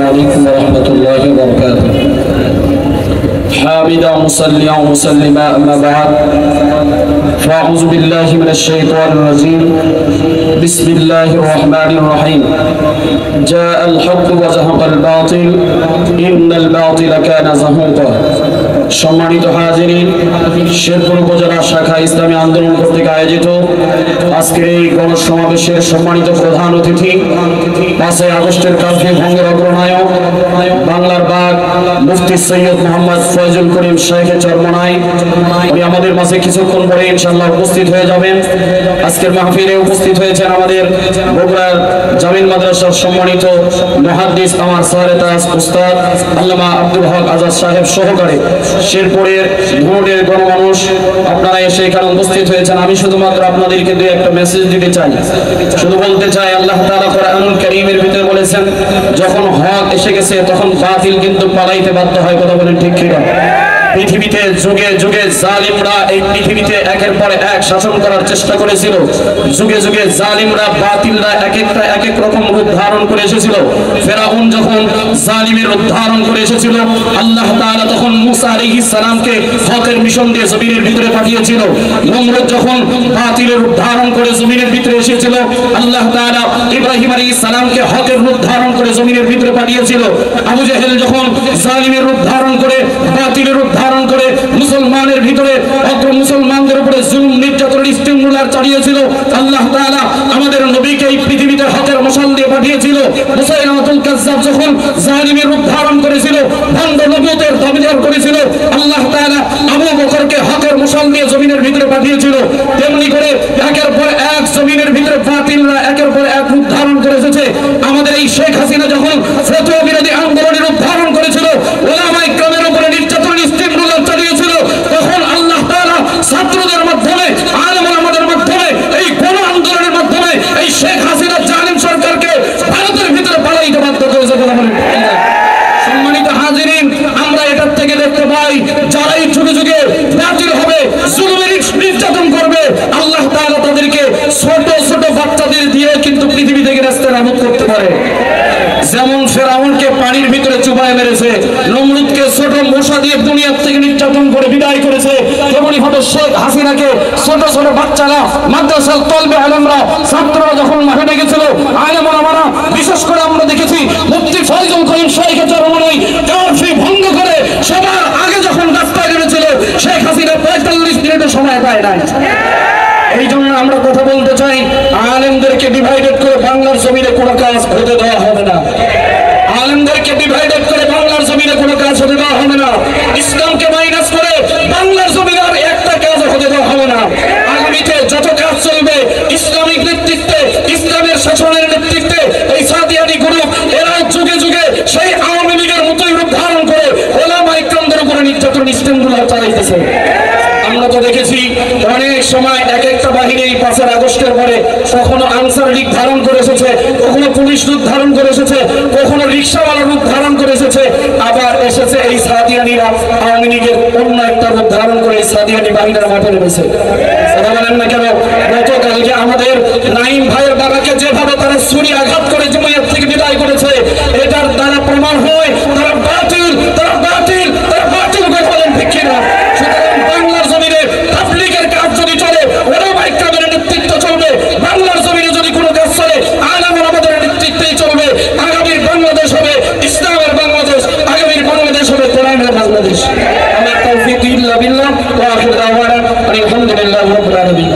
عليكم ورحمة الله وبركاته. حامدا مصليا ومسلما أما بعد فأعوذ بالله من الشيطان الرجيم بسم الله الرحمن الرحيم جاء الحق وزهق الباطل إن الباطل كان زهوقا. সম্মানিত হাজিরিন, শেরপুর উপজেলা শাখা ইসলামী আন্দোলন কর্তৃক আয়োজিত আজকের এই গণসমাবেশের সম্মানিত প্রধান অতিথি, 5 আগস্টের কার্ফিউ ভঙ্গের অগ্রনায়ক, বাংলার বাগ মুফতি সৈয়দ মোহাম্মদ ফয়জুল করিম শেখে চরমনাই, উনি আমাদের মাঝে কিছুক্ষণ পরে ইনশাআল্লাহ উপস্থিত হয়ে যাবেন। আজকের মাহফিলে উপস্থিত হয়েছেন আমাদের বগুড়ার জামিল মাদ্রাসার সম্মানিত মুহাদ্দিস আমার সাহেতাস উস্তাদ আল্লামা আব্দুল হক আজাদ সাহেব সহকারে শেরপুরের ধুনটের গণমানুষ, আপনারা এসে এখানে উপস্থিত হয়েছেন। আমি শুধুমাত্র আপনাদেরকে দুই একটা মেসেজ দিতে চাই, শুধু বলতে চাই, আল্লাহ তাআলা কোরআনুল কারীমের ভিতরে বলেছেন যখন হক এসে গেছে তখন বাতিল কিন্তু পালাইতে বাধ্য হয়। কথা বলেন ঠিক কিনা? পৃথিবীতে যুগে যুগে জালিমরা এই পৃথিবীতে একের পর এক শাসন করার চেষ্টা করেছিল। যুগে যুগে জালিমরা বাতিলরা এক এক রকম রূপ ধারণ করে এসেছিল। ফেরাউন যখন জালিমের রূপ ধারণ করে এসেছিল, আল্লাহ তাআলা তখন মুসা আলাইহিস সালামকে হকের মিশন দিয়ে জমিনের ভিতরে পাঠিয়েছিল। নমরুদ যখন বাতিলের রূপ ধারণ করে জমিনের ভিতরে এসেছিল, আল্লাহ তাআলা ইব্রাহিম আলাইহিস সালামকে হকের রূপ ধারণ করে জমিনের ভিতরে পাঠিয়েছিল। আবু জেহেল যখন জালিমের রূপ ধারণ করে বাতিলের রূপ ধারণ করে মুসলমানের ভিতরে অগ্র মুসলমানদের উপরে জুলুম নির্যাতনের স্টিমুলার চালিয়েছিল, আল্লাহ তাআলা আমাদের নবীকে এই পৃথিবীতে হকের মশাল দিয়ে পাঠিয়েছিল। মুসাইলামাতুল কাজ্জাব যখন জালিমের রূপ ধারণ করেছিল, ভণ্ড নবুয়তের দাবিদার করেছিল, আল্লাহ তাআলা আবু বকরকে হকের মশাল দিয়ে জমিনের ভিতরে পাঠিয়েছিল। তেমনি করে একের পর এক জমিনের ভিতরে বাতিলরা একের পর এক রূপ ধারণ করে এসেছে। আমাদের এই শেখ হাসিনা যখন ফতোয়া বিরোধী আন্দোলনের রূপ ধারণ করেছিল, ওলামায়ে কেরামের উপরে নির্যাতনের স্টিমুলার চালিয়েছিল, তখন আল্লাহ তাআলা ছাত্রদের মাধ্যমে আলেম ওলামাদের মাধ্যমে এই গণ আন্দোলনের মাধ্যমে এই শেখ হাসিনা জালিম সরকারকে ভারতের ভিতরে পালাইতে বাধ্য করেছে। সম্মানিত হাজিরিন, আমরা এটার থেকে দেখতে পাই যারাই যুগে যুগে বাতিল হবে, জুলুমের নির্যাতন করবে, আল্লাহ তাআলা তাদেরকে ছোট ছোট বাচ্চাদের দিয়ে কিন্তু পৃথিবী থেকে রাস্তানাবুদ করতে পারে। যেমন ফেরাউনকে পানির ভিতরে চুবায় মেরেছে, নমরুদকে ছোট মশা দিয়ে দুনিয়া থেকে নির্যাতন করে বিদায় করেছে, তেমনি ভাবে শেখ হাসিনাকে ছোট ছোট বাচ্চারা, মাদ্রাসার তলবে আলেমরা, ছাত্ররা যখন মাঠে ডেকেছিল, আলেম ওলামারা, বিশেষ করে আমরা দেখেছি মুফতি ফয়জুল করিম শেখে চরমনাই কারফি ভঙ্গ করে সবার আগে যখন রাস্তায় নেমেছিল, শেখ হাসিনা 45 মিনিটের সময় পায় নাই। এই জন্য আমরা কথা বলতে চাই, আলেমদেরকে ডিভাইডেড করে বাংলার জমিনে কোনো কাজ হতে দেওয়া হবে না। আলেমদেরকে ডিভাইডেড করে বাংলার জমিনে কোনো কাজ হতে দেওয়া হবে না। ইসলামকে মাইনাস করে বাংলার জমিনে আর একটা কাজ হতে দেওয়া হবে না। আগামীতে যত কাজ চলবে ইসলামিক নেতৃত্বে, ইসলামের শাসনের নেতৃত্বে, এই সাদিয়ানি গ্রুপ এরা যুগে যুগে সেই আওয়ামী লীগের মতোই রূপ ধারণ করে ওলামায়ে কেরামদের উপরে নির্যাতন স্টিমুলার চালাইতেছে। আমরা তো দেখেছি অনেক সময় এক একটা বাহিনী 5 আগস্টের পরে কখনো আনসার লীগ ধারণ করে এসেছে, কখনো পুলিশ রূপ ধারণ করে এসেছে, কখনো রিক্সাওয়ালা রূপ ধারণ করে এসেছে, আবার এসেছে এই সাদিয়ানিরা আওয়ামী লীগের অন্য একটা রূপ ধারণ করে এই সাদিয়ানি বাহিনীরা মাঠে নেমেছে। কথা বলেন না কেন? গতকালকে আমাদের নাইম ভাইয়ের বাবাকে যেভাবে তারা ছুরি আঘাত করে জমিয়ত থেকে বিদায় করেছে, এটার দ্বারা প্রমাণ হয় তারা বাতিল, তারা বাতিল, তারা বাতিল কথা বলেন ঠিক কিনা? সুতরাং বাংলার জমিনে তাবলীগের কাজ যদি চলে, ওলামায়ে কেরামের নেতৃত্ব চলবে। বাংলার জমিনে যদি কোনো কাজ চলে, আলেম ওলামাদের নেতৃত্বেই চলবে। আগামীর বাংলাদেশ হবে ইসলামের বাংলাদেশ, আগামীর বাংলাদেশ হবে কোরআনের বাংলাদেশ। আমার তাওফীক ইল্লা বিল্লাহ ওয়া আখিরু দাওয়ানা আলহামদুলিল্লাহি রাব্বিল আলামিন।